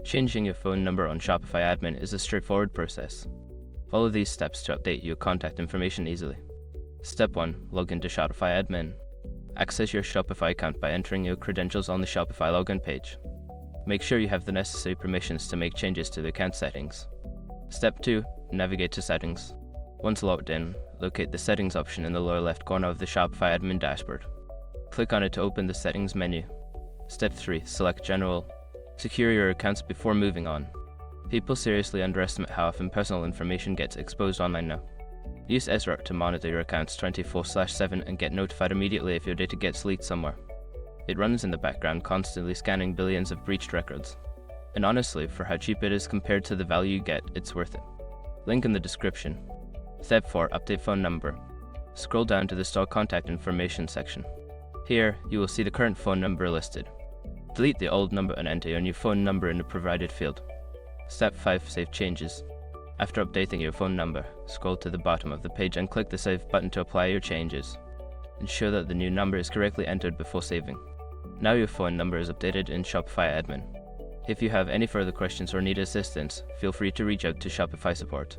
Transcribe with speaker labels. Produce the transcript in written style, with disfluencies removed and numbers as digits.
Speaker 1: Changing your phone number on Shopify admin is a straightforward process. Follow these steps to update your contact information easily. Step 1. Log into Shopify admin. Access your Shopify account by entering your credentials on the Shopify login page. Make sure you have the necessary permissions to make changes to the account settings. Step 2. Navigate to Settings. Once logged in, locate the Settings option in the lower left corner of the Shopify admin dashboard. Click on it to open the Settings menu. Step 3. Select General. Secure your accounts before moving on. People seriously underestimate how often personal information gets exposed online now. Use SROT to monitor your accounts 24/7 and get notified immediately if your data gets leaked somewhere. It runs in the background, constantly scanning billions of breached records. And honestly, for how cheap it is compared to the value you get, it's worth it. Link in the description. Step 4. Update phone number. Scroll down to the Store Contact Information section. Here, you will see the current phone number listed. Delete the old number and enter your new phone number in the provided field. Step 5. Save changes. After updating your phone number, scroll to the bottom of the page and click the Save button to apply your changes. Ensure that the new number is correctly entered before saving. Now your phone number is updated in Shopify admin. If you have any further questions or need assistance, feel free to reach out to Shopify support.